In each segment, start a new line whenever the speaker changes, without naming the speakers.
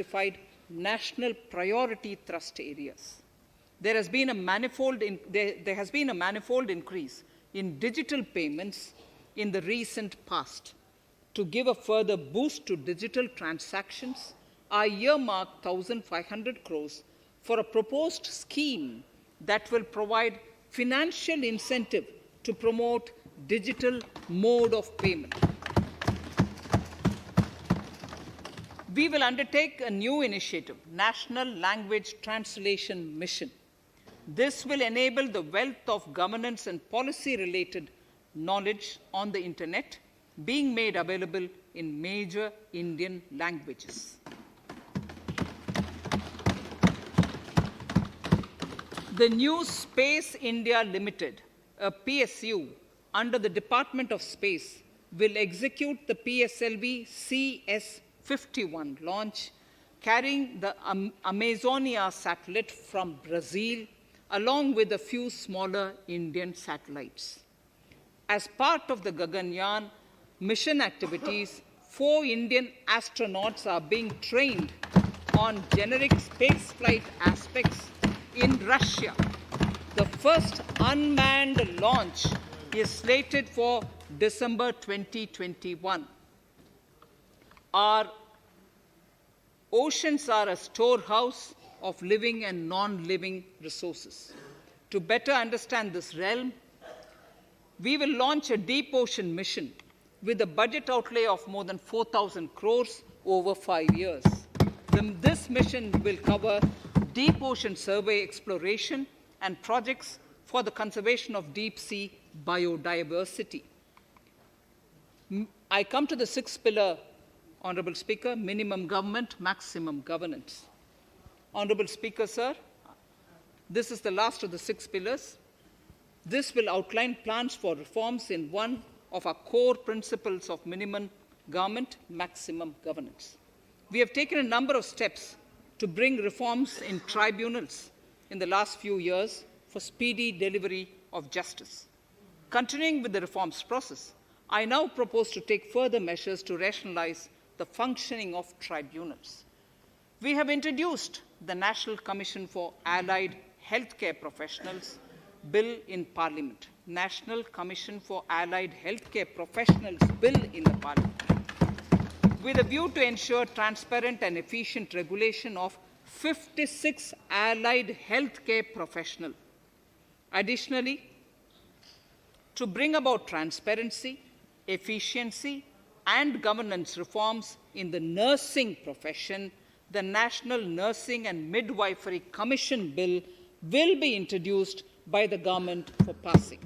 identified national priority thrust areas. There has been a manifold increase in digital payments in the recent past. To give a further boost to digital transactions, I earmarked 1,500 crores for a proposed scheme that will provide financial incentive to promote digital mode of payment. We will undertake a new initiative, National Language Translation Mission. This will enable the wealth of governance and policy-related knowledge on the internet being made available in major Indian languages. The new Space India Limited, a PSU under the Department of Space, will execute the PSLV CS-51 launch, carrying the Amazonia satellite from Brazil, along with a few smaller Indian satellites. As part of the Gaganyaan mission activities, 4 Indian astronauts are being trained on generic spaceflight aspects in Russia. The first unmanned launch is slated for December 2021. Our oceans are a storehouse of living and non-living resources. To better understand this realm, we will launch a deep ocean mission with a budget outlay of more than 4,000 crores over 5 years. This mission will cover deep ocean survey exploration and projects for the conservation of deep sea biodiversity. I come to the 6th pillar, Honorable Speaker, minimum government, maximum governance. Honorable Speaker, sir, this is the last of the 6 pillars. This will outline plans for reforms in one of our core principles of minimum government, maximum governance. We have taken a number of steps to bring reforms in tribunals in the last few years for speedy delivery of justice. Continuing with the reforms process, I now propose to take further measures to rationalize the functioning of tribunals. We have introduced the National Commission for Allied Healthcare Professionals Bill in Parliament. National Commission for Allied Healthcare Professionals Bill in the Parliament, with a view to ensure transparent and efficient regulation of 56 allied healthcare professionals. Additionally, to bring about transparency, efficiency, and governance reforms in the nursing profession, the National Nursing and Midwifery Commission Bill will be introduced by the government for passing.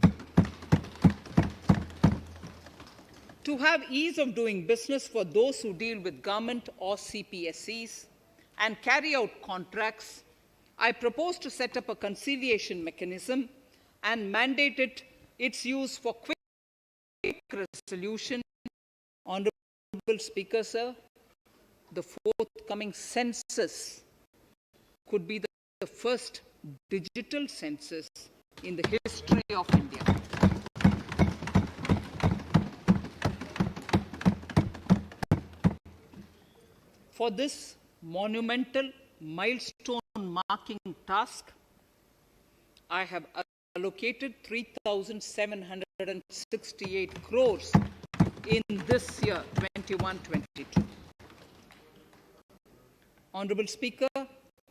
To have ease of doing business for those who deal with government or CPSEs and carry out contracts, I propose to set up a conciliation mechanism and mandate its use for quick resolution. Honorable Speaker, sir, the forthcoming census could be the first digital census in the history of India. For this monumental milestone marking task, I have allocated 3,768 crores in this year, 21-22. Honorable Speaker,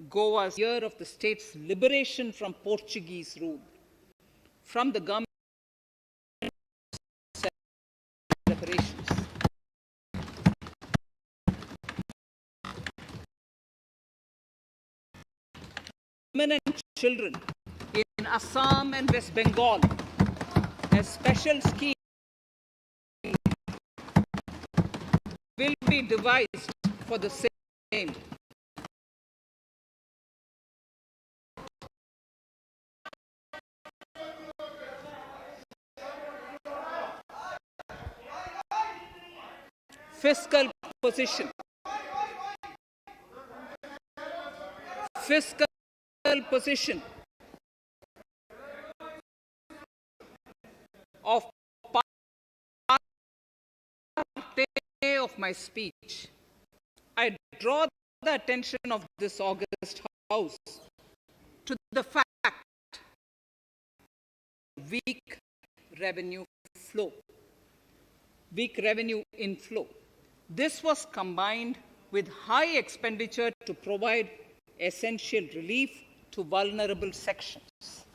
Goa's year of the state's liberation from Portuguese rule. From the government celebrations. Women and children in Assam and West Bengal, a special scheme will be devised for the same. Fiscal position. Fiscal position of part A of my speech. I draw the attention of this august House to the fact weak revenue inflow. This was combined with high expenditure to provide essential relief to vulnerable sections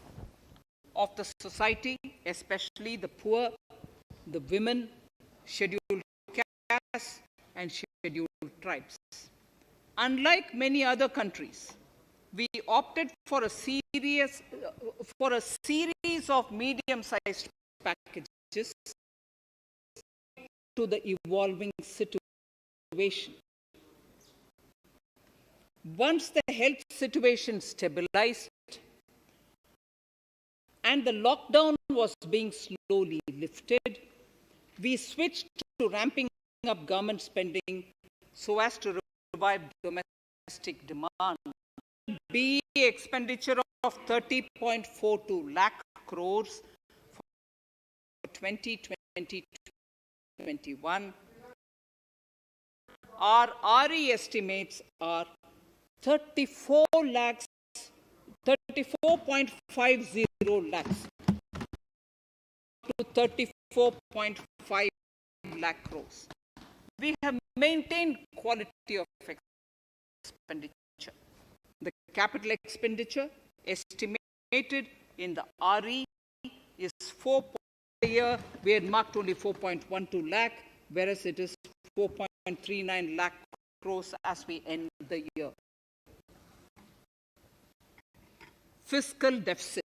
of the society, especially the poor, the women, scheduled castes, and scheduled tribes. Unlike many other countries, we opted for a series of medium-sized packages to the evolving situation. Once the health situation stabilized and the lockdown was being slowly lifted, we switched to ramping up government spending so as to revive domestic demand. BE expenditure of 30.42 lakh crores for 2020-21. Our RE estimates are 34.50 lakhs to 34.5 lakh crores. We have maintained quality of expenditure. The capital expenditure estimated in the RE is 4 per year. We had marked only 4.12 lakh, whereas it is 4.39 lakh crores as we end the year. Fiscal deficit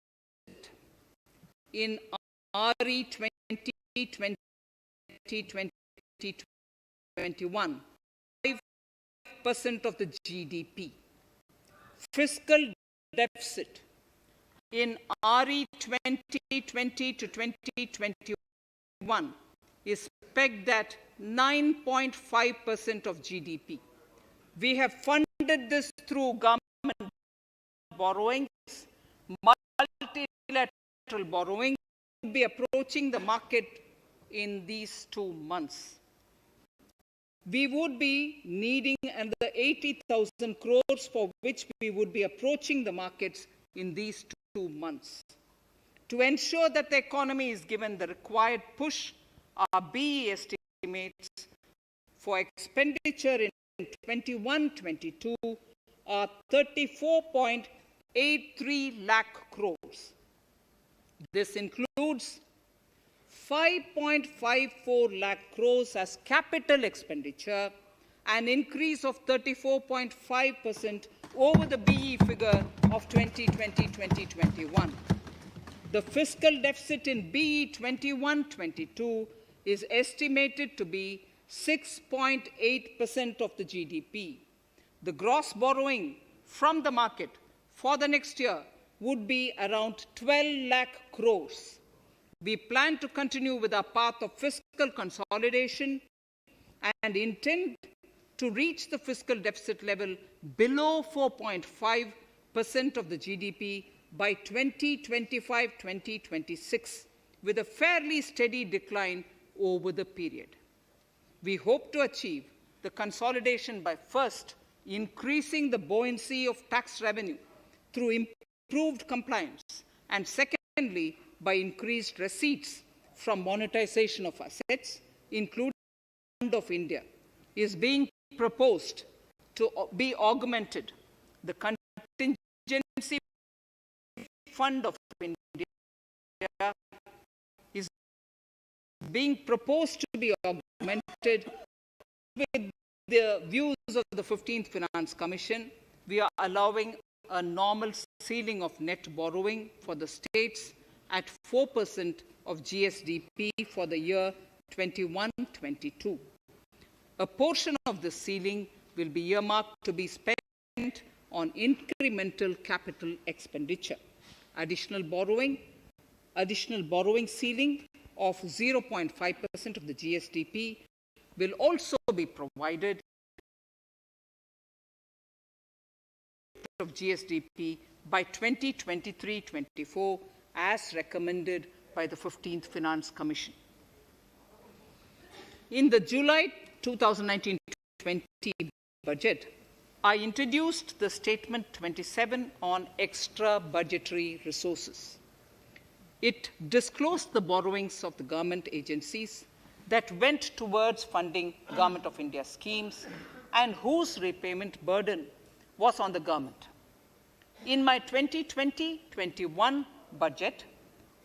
in RE 2020-2021, 5% of the GDP. Fiscal deficit in RE 2020 to 2021 is pegged at 9.5% of GDP. We have funded this through government borrowings. Multilateral borrowing will be approaching the market in these 2 months. We would be needing another 80,000 crores for which we would be approaching the markets in these 2 months. To ensure that the economy is given the required push, our BE estimates for expenditure in 21-22 are 34.83 lakh crores. This includes 5.54 lakh crores as capital expenditure, an increase of 34.5% over the BE figure of 2020-2021. The fiscal deficit in BE 21-22 is estimated to be 6.8% of the GDP. The gross borrowing from the market for the next year would be around 12 lakh crores. We plan to continue with our path of fiscal consolidation and intend to reach the fiscal deficit level below 4.5% of the GDP by 2025-2026, with a fairly steady decline over the period. We hope to achieve the consolidation by first increasing the buoyancy of tax revenue through improved compliance, and secondly, by increased receipts from monetization of assets, including the Fund of India, is being proposed to be augmented. The Contingency Fund of India is being proposed to be augmented with the views of the 15th Finance Commission. We are allowing a normal ceiling of net borrowing for the states at 4% of GSDP for the year 21-22. A portion of the ceiling will be earmarked to be spent on incremental capital expenditure. Additional borrowing ceiling of 0.5% of the GSDP will also be provided of GSDP by 2023-24 as recommended by the 15th Finance Commission. In the July 2019-20 budget, I introduced the Statement 27 on extra budgetary resources. It disclosed the borrowings of the government agencies that went towards funding Government of India schemes and whose repayment burden was on the government. In my 2020-21 budget,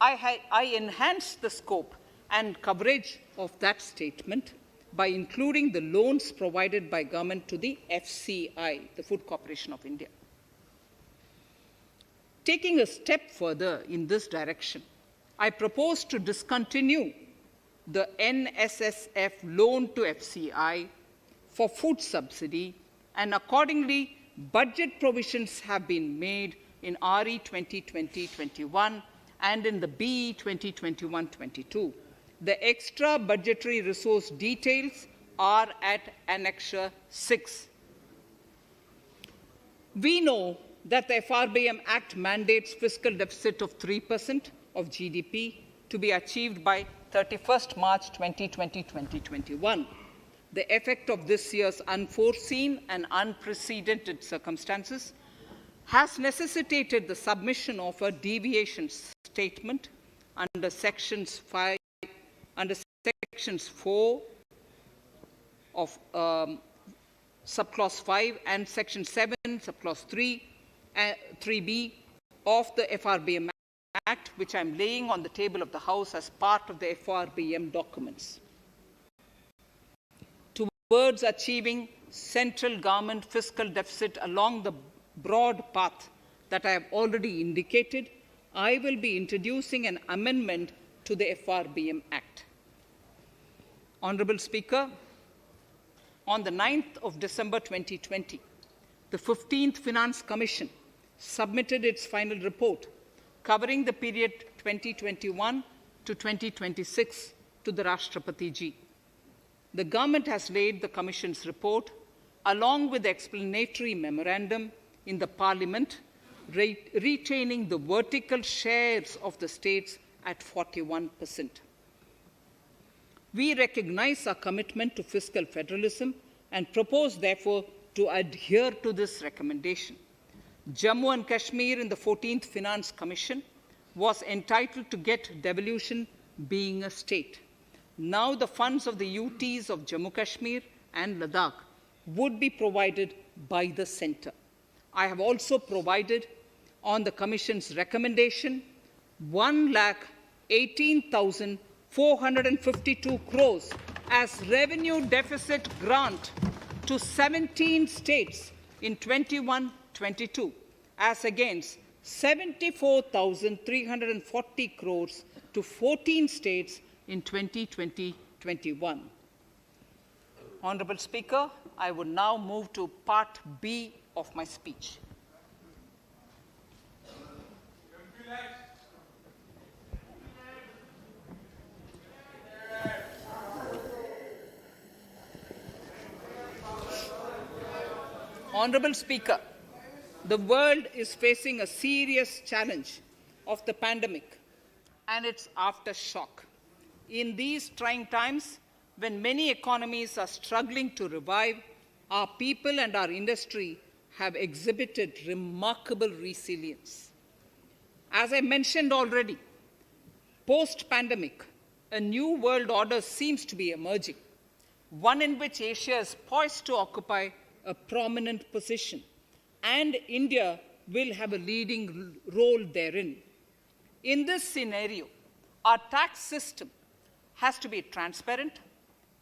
I enhanced the scope and coverage of that statement by including the loans provided by government to the FCI, the Food Corporation of India. Taking a step further in this direction, I propose to discontinue the NSSF loan to FCI for food subsidy, and accordingly, budget provisions have been made in RE 2020-21 and in the BE 2021-22. The extra budgetary resource details are at Annexure 6. We know that the FRBM Act mandates fiscal deficit of 3% of GDP to be achieved by 31st March 2020-2021. The effect of this year's unforeseen and unprecedented circumstances has necessitated the submission of a deviation statement under Sections 4 of Subclause 5 and Section 7, Subclause 3b of the FRBM Act, which I'm laying on the table of the House as part of the FRBM documents. Towards achieving central government fiscal deficit along the broad path that I have already indicated, I will be introducing an amendment to the FRBM Act. Honourable Speaker, on the 9th of December 2020, the 15th Finance Commission submitted its final report covering the period 2021 to 2026 to the Rashtrapati Ji. The government has laid the Commission's report along with the explanatory memorandum in the Parliament, retaining the vertical shares of the states at 41%. We recognize our commitment to fiscal federalism and propose, therefore, to adhere to this recommendation. Jammu and Kashmir in the 14th Finance Commission was entitled to get devolution being a state. Now the funds of the UTs of Jammu Kashmir and Ladakh would be provided by the centre. I have also provided on the Commission's recommendation 1,18,452 crores as revenue deficit grant to 17 states in 21-22, as against 74,340 crores to 14 states in 2020-21. Honourable Speaker, I would now move to Part B of my speech. Honourable Speaker, the world is facing a serious challenge of the pandemic and its aftershock. In these trying times, when many economies are struggling to revive, our people and our industry have exhibited remarkable resilience. As I mentioned already, post-pandemic, a new world order seems to be emerging, one in which Asia is poised to occupy a prominent position, and India will have a leading role therein. In this scenario, our tax system has to be transparent,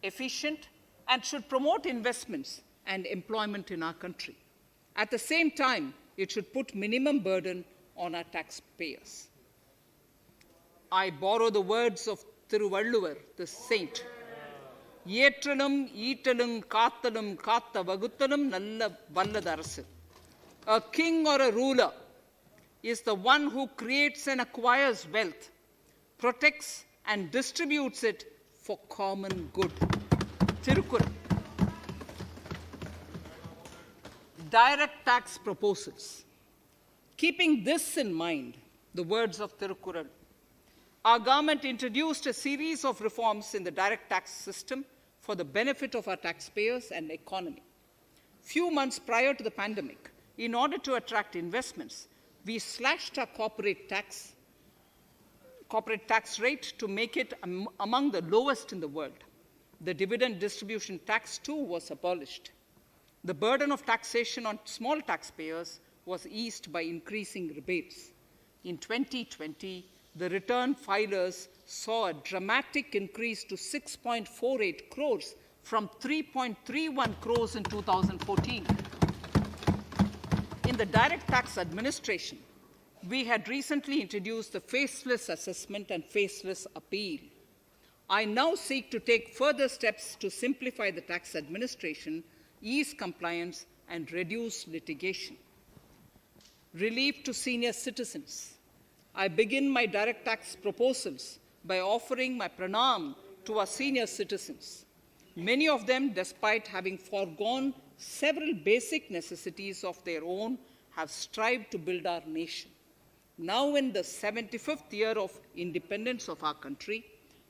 efficient, and should promote investments and employment in our country. At the same time, it should put minimum burden on our taxpayers. I borrow the words of Thiruvalluvar, the saint. Yetralum, Eatalum, Kathalum, Katha Vaguthalum, Nalla Valladarasu. A king or a ruler is the one who creates and acquires wealth, protects and distributes it for common good. Tirukkural. Direct tax proposals. Keeping this in mind, the words of Tirukkural, our government introduced a series of reforms in the direct tax system for the benefit of our taxpayers and economy. Few months prior to the pandemic, in order to attract investments, we slashed our corporate tax rate to make it among the lowest in the world. The dividend distribution tax too was abolished. The burden of taxation on small taxpayers was eased by increasing rebates. In 2020, the return filers saw a dramatic increase to 6.48 crores from 3.31 crores in 2014. In the direct tax administration, we had recently introduced the faceless assessment and faceless appeal. I now seek to take further steps to simplify the tax administration, ease compliance, and reduce litigation. Relief to senior citizens. I begin my direct tax proposals by offering my pranam to our senior citizens. Many of them, despite having foregone several basic necessities of their own, have strived to build our nation. Now, in the 75th year of independence of our country,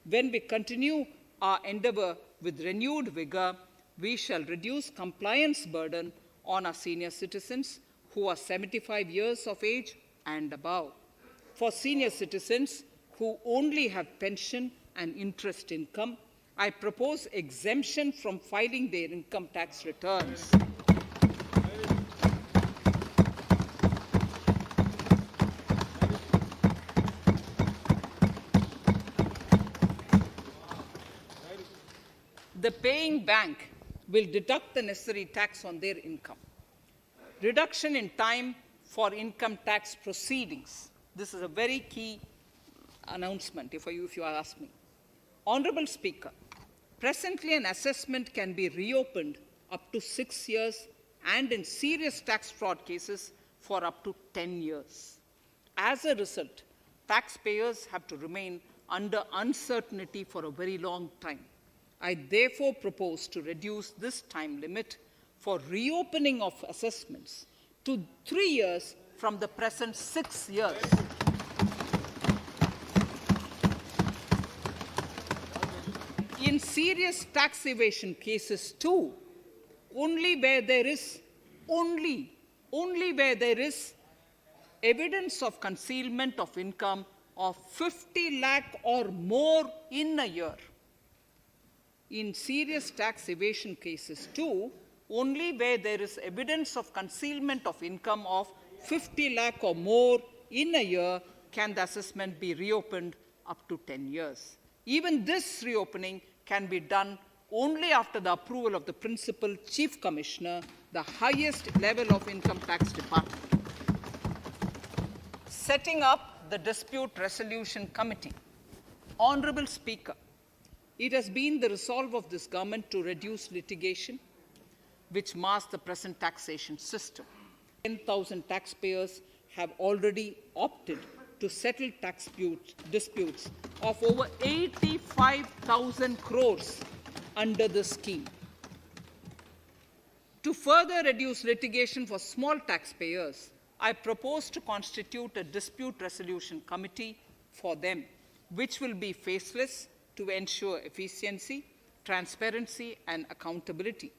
when we continue our endeavor with renewed vigor, we shall reduce compliance burden on our senior citizens who are 75 years of age and above. For senior citizens who only have pension and interest income, I propose exemption from filing their income tax returns. The paying bank will deduct the necessary tax on their income. Reduction in time for income tax proceedings. This is a very key announcement, if you ask me. Honorable Speaker, presently an assessment can be reopened up to 6 years and in serious tax fraud cases for up to 10 years. As a result, taxpayers have to remain under uncertainty for a very long time. I therefore propose to reduce this time limit for reopening of assessments to 3 years from the present 6 years. In serious tax evasion cases too, only where there is evidence of concealment of income of 50 lakh or more in a year. In serious tax evasion cases too, only where there is evidence of concealment of income of 50 lakh or more in a year can the assessment be reopened up to 10 years. Even this reopening can be done only after the approval of the Principal Chief Commissioner, the highest level of Income Tax Department. Setting up the Dispute Resolution Committee. Honorable Speaker, it has been the resolve of this government to reduce litigation, which masks the present taxation system. 10,000 taxpayers have already opted to settle tax disputes of over 85,000 crores under this scheme. To further reduce litigation for small taxpayers, I propose to constitute a dispute resolution committee for them, which will be faceless to ensure efficiency, transparency, and accountability.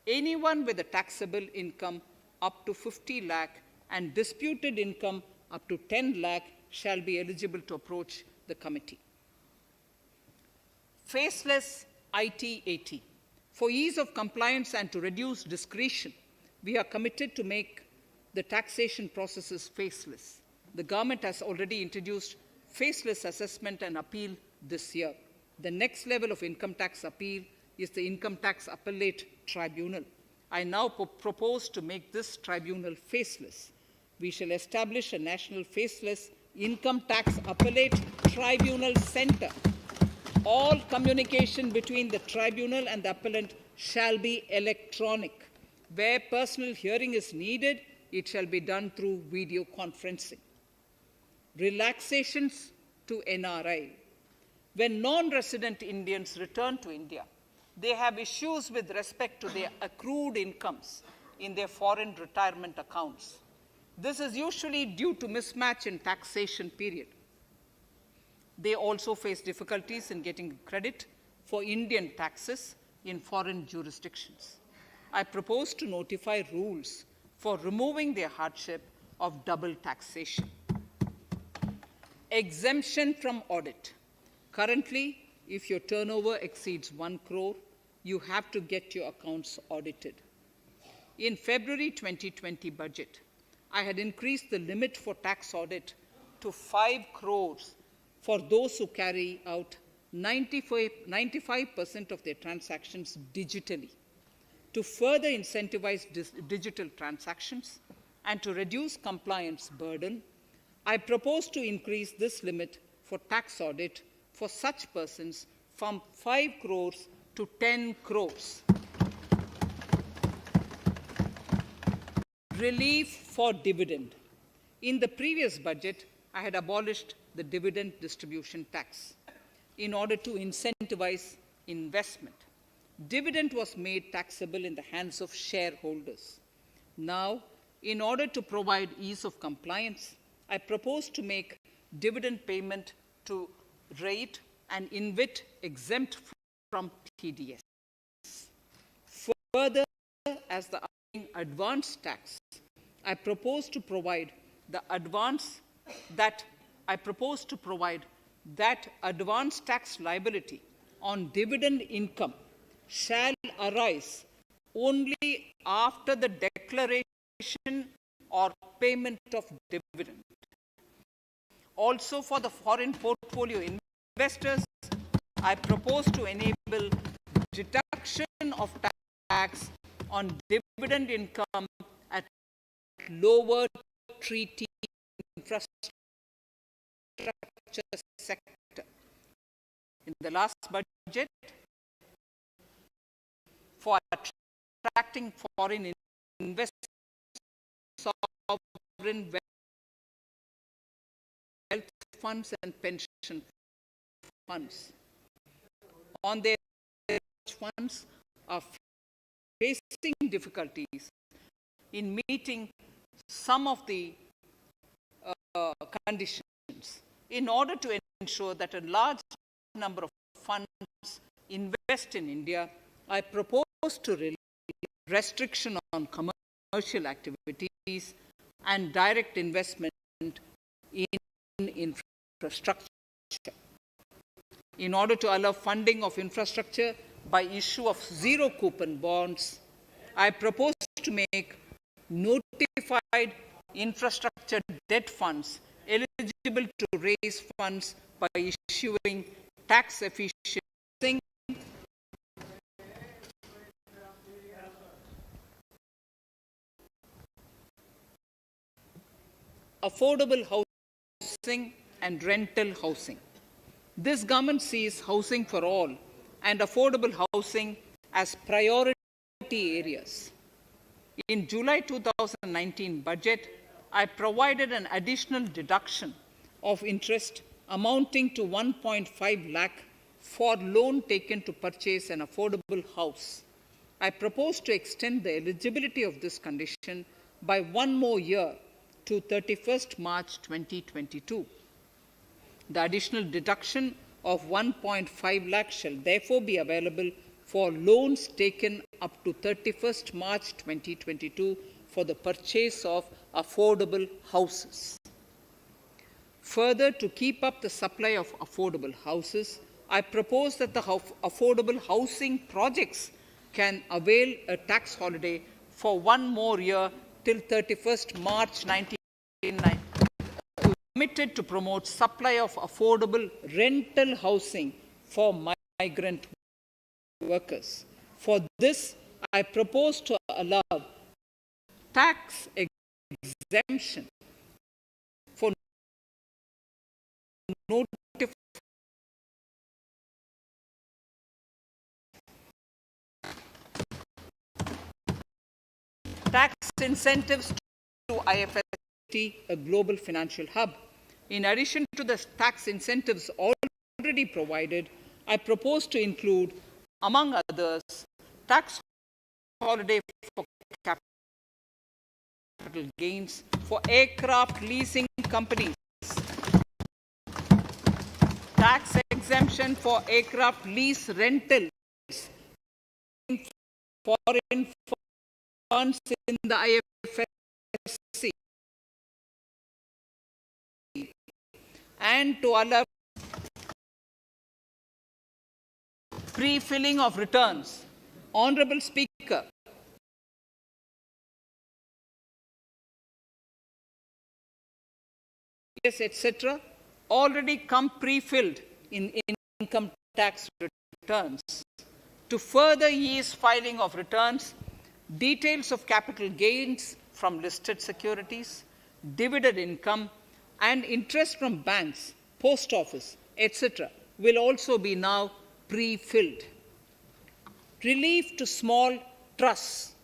Anyone with a taxable income up to 50 lakh and disputed income up to 10 lakh shall be eligible to approach the committee. Faceless IT-AT. For ease of compliance and to reduce discretion, we are committed to make the taxation processes faceless. The government has already introduced faceless assessment and appeal this year. The next level of income tax appeal is the Income Tax Appellate Tribunal. I now propose to make this tribunal faceless. We shall establish a national faceless Income Tax Appellate Tribunal Center. All communication between the tribunal and the appellant shall be electronic. Where personal hearing is needed, it shall be done through video conferencing. Relaxations to NRI. When non-resident Indians return to India, they have issues with respect to their accrued incomes in their foreign retirement accounts. This is usually due to mismatch in taxation period. They also face difficulties in getting credit for Indian taxes in foreign jurisdictions. I propose to notify rules for removing the hardship of double taxation. Exemption from audit. Currently, if your turnover exceeds 1 crore, you have to get your accounts audited. In February 2020 budget, I had increased the limit for tax audit to 5 crores for those who carry out 95% of their transactions digitally. To further incentivize digital transactions and to reduce compliance burden, I propose to increase this limit for tax audit for such persons from 5 crores to 10 crores. Relief for dividend. In the previous budget, I had abolished the dividend distribution tax in order to incentivize investment. Dividend was made taxable in the hands of shareholders. Now, in order to provide ease of compliance, I propose to make dividend payment to rate and InvIT exempt from TDS. Further, as the advance tax, I propose to provide that advance tax liability on dividend income shall arise only after the declaration or payment of dividend. Also, for the foreign portfolio investors, I propose to enable deduction of tax on dividend income at lower treaty infrastructure sector. In the last budget, for attracting foreign investors, sovereign wealth funds and pension funds on their funds are facing difficulties in meeting some of the conditions. In order to ensure that a large number of funds invest in India, I propose to relieve restriction on commercial activities and direct investment in infrastructure. In order to allow funding of infrastructure by issue of zero coupon bonds, I propose to make notified infrastructure debt funds eligible to raise funds by issuing tax efficient affordable housing and rental housing. This government sees housing for all and affordable housing as priority areas. In July 2019 budget, I provided an additional deduction of interest amounting to 1.5 lakh for loan taken to purchase an affordable house. I propose to extend the eligibility of this condition by 1 more year to 31st March 2022. The additional deduction of 1.5 lakh shall therefore be available for loans taken up to 31st March 2022 for the purchase of affordable houses. Further, to keep up the supply of affordable houses, I propose that the affordable housing projects can avail a tax holiday for 1 more year till 31st March 1999, committed to promote supply of affordable rental housing for migrant workers. For this, I propose to allow tax exemption for tax incentives to IFST, a global financial hub. In addition to the tax incentives already provided, I propose to include, among others, tax holiday for capital gains for aircraft leasing companies, tax exemption for aircraft lease rentals, foreign returns in the IFSC and to allow pre-filling of returns. Honorable Speaker, etc., already come pre-filled in income tax returns. To further ease filing of returns, details of capital gains from listed securities, dividend income, and interest from banks, post office, etc., will also be now pre-filled. Relief to small trusts.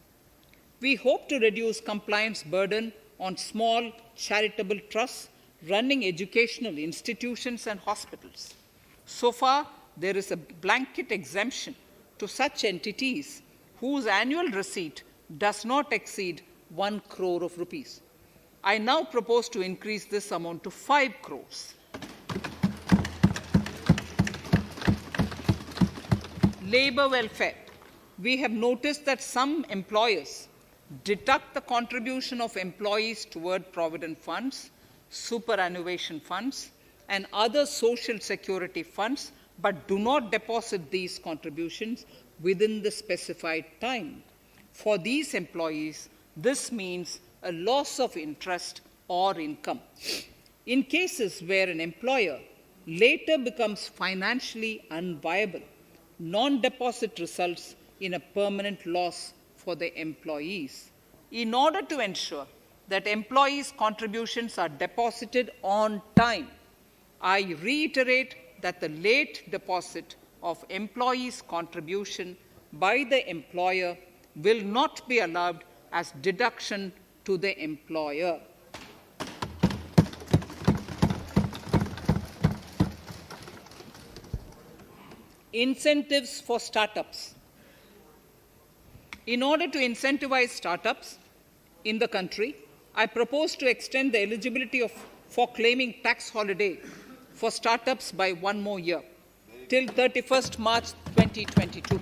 We hope to reduce compliance burden on small charitable trusts running educational institutions and hospitals. So far, there is a blanket exemption to such entities whose annual receipt does not exceed 1 crore of rupees. I now propose to increase this amount to 5 crores. Labour welfare. We have noticed that some employers deduct the contribution of employees toward provident funds, superannuation funds, and other social security funds, but do not deposit these contributions within the specified time. For these employees, this means a loss of interest or income. In cases where an employer later becomes financially unviable, non-deposit results in a permanent loss for the employees. In order to ensure that employees' contributions are deposited on time, I reiterate that the late deposit of employees' contribution by the employer will not be allowed as deduction to the employer. Incentives for startups. In order to incentivize startups in the country, I propose to extend the eligibility for claiming tax holiday for startups by 1 more year, till 31st March 2022.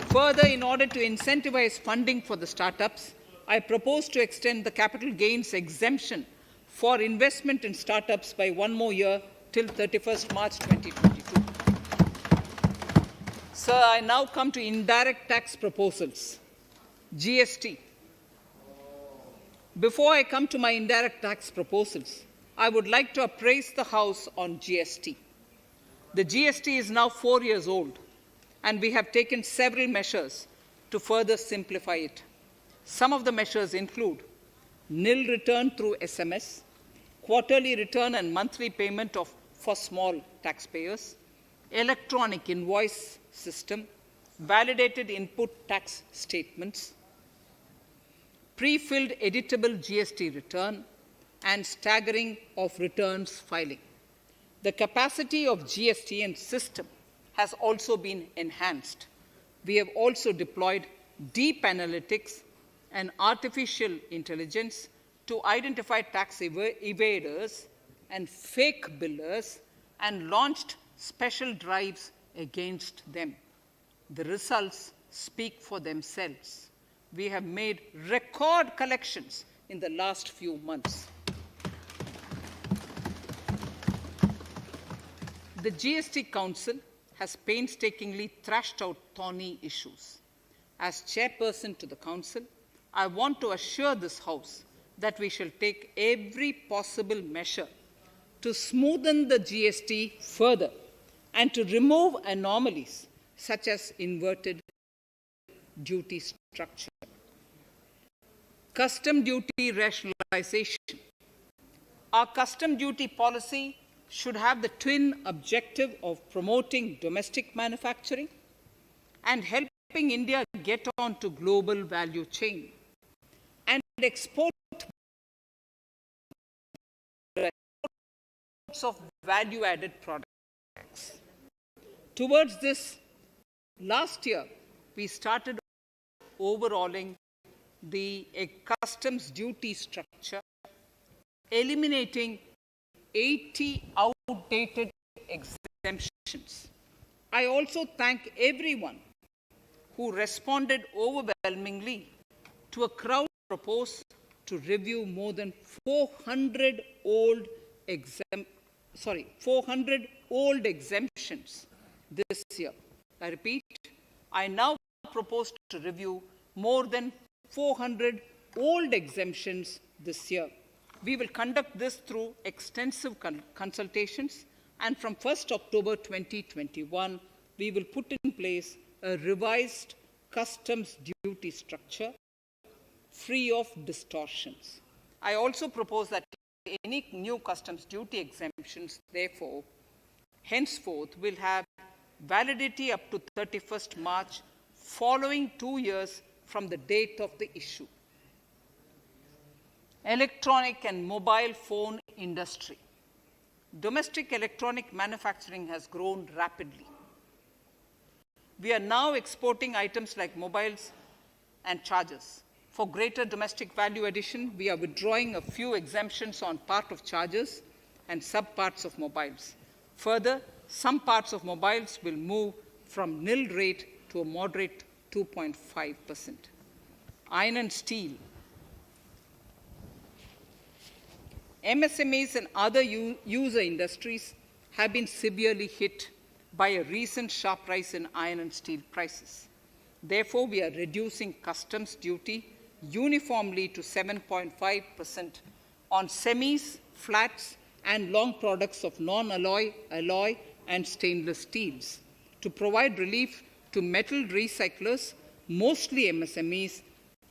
Further, in order to incentivize funding for the startups, I propose to extend the capital gains exemption for investment in startups by 1 more year, till 31st March 2022. Sir, I now come to indirect tax proposals. GST. Before I come to my indirect tax proposals, I would like to appraise the House on GST. The GST is now 4 years old, and we have taken several measures to further simplify it. Some of the measures include nil return through SMS, quarterly return and monthly payment for small taxpayers, electronic invoice system, validated input tax statements, pre-filled editable GST return, and staggering of returns filing. The capacity of GST and system has also been enhanced. We have also deployed deep analytics and artificial intelligence to identify tax evaders and fake billers and launched special drives against them. The results speak for themselves. We have made record collections in the last few months. The GST Council has painstakingly thrashed out thorny issues. As chairperson to the Council, I want to assure this House that we shall take every possible measure to smoothen the GST further and to remove anomalies such as inverted duty structure. Custom duty rationalization. Our custom duty policy should have the twin objective of promoting domestic manufacturing and helping India get on to global value chain and export of value-added products. Towards this, last year, we started overhauling the customs duty structure, eliminating 80 outdated exemptions. I also thank everyone who responded overwhelmingly To a crowd propose to review more than 400 old exemptions this year. I repeat, I now propose to review more than 400 old exemptions this year. We will conduct this through extensive consultations, and from 1st October 2021, we will put in place a revised customs duty structure free of distortions. I also propose that any new customs duty exemptions, therefore, henceforth will have validity up to 31st March, following 2 years from the date of the issue. Electronic and mobile phone industry. Domestic electronic manufacturing has grown rapidly. We are now exporting items like mobiles and chargers. For greater domestic value addition, we are withdrawing a few exemptions on part of chargers and subparts of mobiles. Further, some parts of mobiles will move from nil rate to a moderate 2.5%. Iron and steel. MSMEs and other user industries have been severely hit by a recent sharp rise in iron and steel prices. Therefore, we are reducing customs duty uniformly to 7.5% on semis, flats, and long products of non-alloy, alloy, and stainless steels. To provide relief to metal recyclers, mostly MSMEs,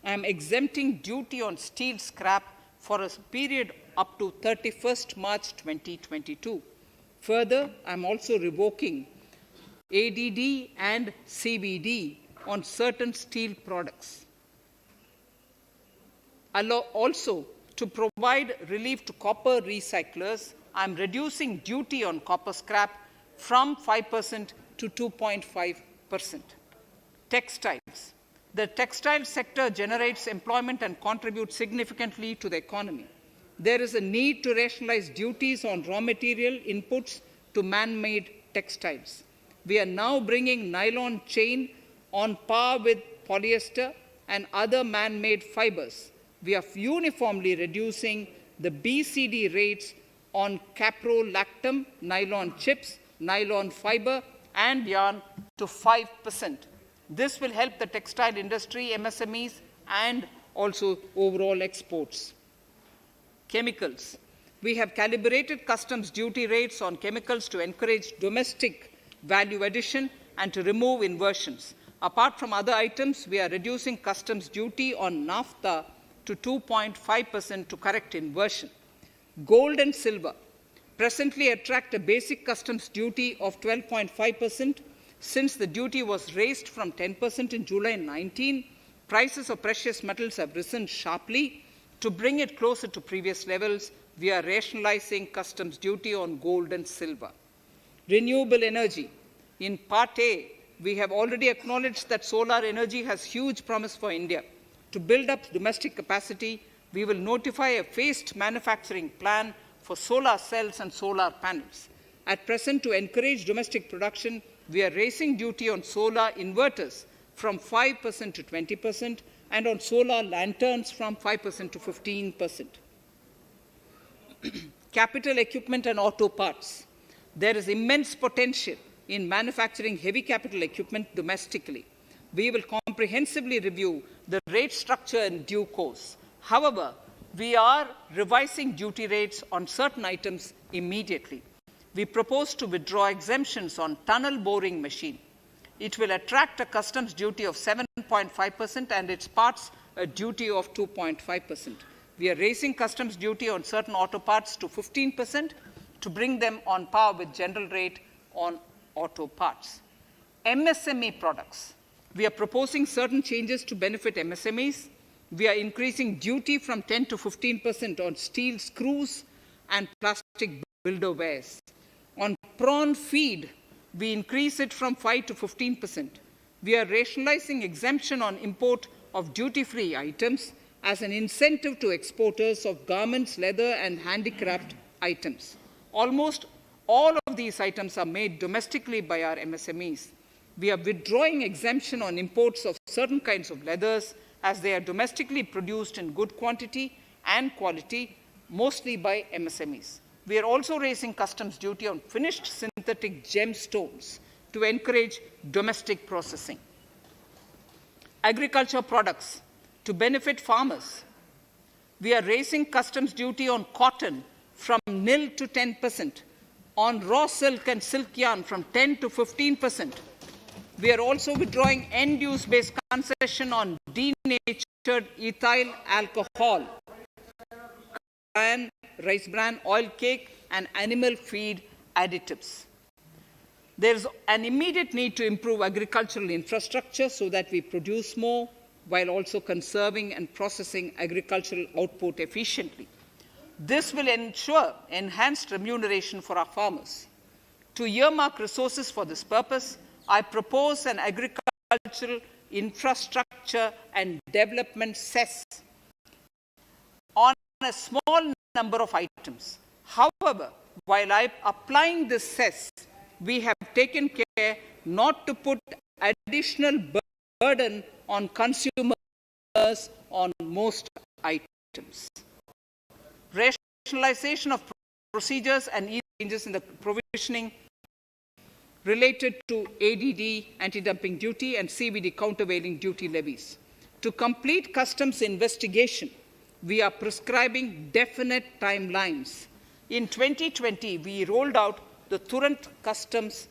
I am exempting duty on steel scrap for a period up to 31st March 2022. Further, I am also revoking ADD and CVD on certain steel products. Also, to provide relief to copper recyclers, I am reducing duty on copper scrap from 5% to 2.5%. Textiles. The textile sector generates employment and contributes significantly to the economy. There is a need to rationalize duties on raw material inputs to man-made textiles. We are now bringing nylon chain on par with polyester and other man-made fibers. We are uniformly reducing the BCD rates on caprolactam, nylon chips, nylon fiber, and yarn to 5%. This will help the textile industry, MSMEs, and also overall exports. Chemicals. We have calibrated customs duty rates on chemicals to encourage domestic value addition and to remove inversions. Apart from other items, we are reducing customs duty on naphtha to 2.5% to correct inversion. Gold and silver presently attract a basic customs duty of 12.5%. Since the duty was raised from 10% in July 19, prices of precious metals have risen sharply. To bring it closer to previous levels, we are rationalizing customs duty on gold and silver. Renewable energy. In Part A, we have already acknowledged that solar energy has huge promise for India. To build up domestic capacity, we will notify a phased manufacturing plan for solar cells and solar panels. At present, to encourage domestic production, we are raising duty on solar inverters from 5% to 20% and on solar lanterns from 5% to 15%. Capital equipment and auto parts. There is immense potential in manufacturing heavy capital equipment domestically. We will comprehensively review the rate structure in due course. However, we are revising duty rates on certain items immediately. We propose to withdraw exemptions on tunnel boring machine. It will attract a customs duty of 7.5% and its parts a duty of 2.5%. We are raising customs duty on certain auto parts to 15% to bring them on par with general rate on auto parts. MSME products. We are proposing certain changes to benefit MSMEs. We are increasing duty from 10 to 15% on steel screws and plastic builder wares. On prawn feed, we increase it from 5 to 15%. We are rationalizing exemption on import of duty-free items as an incentive to exporters of garments, leather, and handicraft items. Almost all of these items are made domestically by our MSMEs. We are withdrawing exemption on imports of certain kinds of leathers as they are domestically produced in good quantity and quality, mostly by MSMEs. We are also raising customs duty on finished synthetic gemstones to encourage domestic processing. Agriculture products to benefit farmers. We are raising customs duty on cotton from nil to 10%, on raw silk and silk yarn from 10 to 15%. We are also withdrawing end-use based concession on denatured ethyl alcohol, rice bran, oil cake, and animal feed additives. There is an immediate need to improve agricultural infrastructure so that we produce more while also conserving and processing agricultural output efficiently. This will ensure enhanced remuneration for our farmers. To earmark resources for this purpose, I propose an agricultural infrastructure and development cess on a small number of items. However, while I'm applying this cess, we have taken care not to put additional burden on consumers on most items. Rationalization of procedures and changes in the provisioning related to ADD, anti-dumping duty, and CVD, countervailing duty levies. To complete customs investigation, we are prescribing definite timelines. In 2020, we rolled out the Turant Customs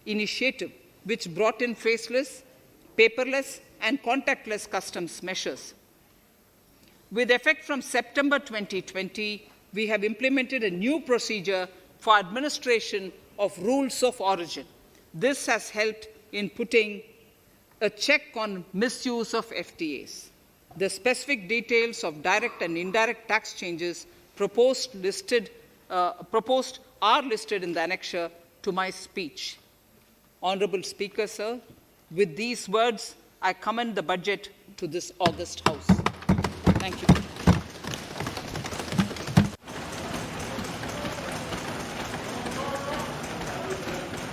Initiative, which brought in faceless, paperless, and contactless customs measures. With effect from September 2020, we have implemented a new procedure for administration of rules of origin. This has helped in putting a check on misuse of FTAs. The specific details of direct and indirect tax changes proposed are listed in the annexure to my speech. Honorable Speaker, sir, with these words, I commend the budget to this august House. Thank you.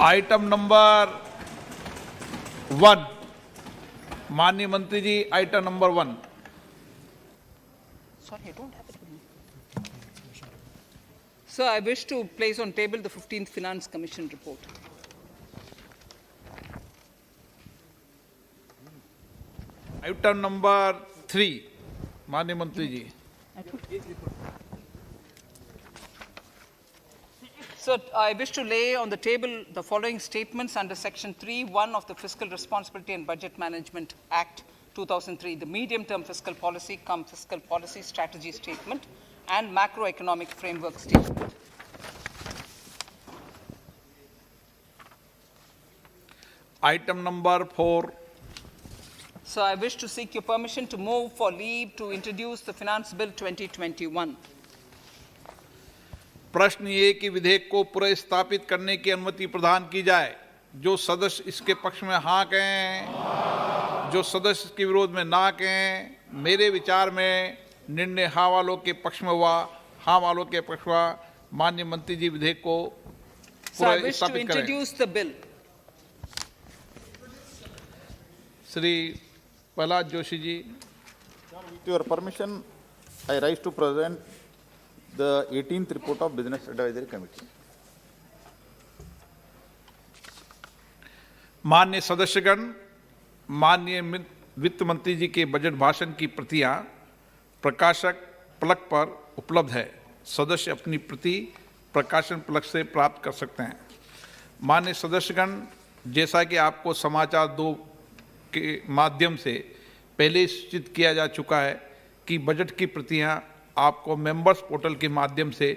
Item number 1, माननीय मंत्री जी, item number 1।
Sorry, I don't have it with me. Sir, I wish to place on table the 15th Finance Commission report.
Item number 3, माननीय मंत्री जी।
So, I wish to lay on the table the following statements under Section 3(1) of the Fiscal Responsibility and Budget Management Act 2003, the medium-term fiscal policy, fiscal policy strategy statement, and macroeconomic framework statement.
Item number 4.
So, I wish to seek your permission to move for leave to introduce the Finance Bill 2021.
प्रश्न ये कि विधेयक को पुनर्स्थापित करने की अनुमति प्रदान की जाए। जो सदस्य इसके पक्ष में हाँ कहें, जो सदस्य इसके विरोध में ना कहें। मेरे विचार में निर्णय हाँ वालों के पक्ष में हुआ, हाँ वालों के पक्ष हुआ। माननीय मंत्री जी विधेयक को पुनर्स्थापित करें। Shri Prahlad Joshi ji.
With your permission, I rise to present the 18th report of Business Advisory Committee.
माननीय सदस्यगण, माननीय वित्त मंत्री जी के बजट भाषण की प्रतियां प्रकाशक फलक पर उपलब्ध है। सदस्य अपनी प्रति प्रकाशन फलक से प्राप्त कर सकते हैं। माननीय सदस्यगण, जैसा कि आपको समाचार 2 के माध्यम से पहले सूचित किया जा चुका है कि बजट की प्रतियां आपको मेंबर्स पोर्टल के माध्यम से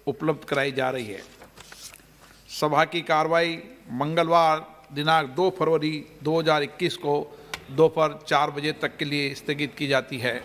उपलब्ध कराई जा रही है। सभा की कार्रवाई मंगलवार दिनांक 2 फरवरी 2021 को दोपहर 4 बजे तक के लिए स्थगित की जाती है।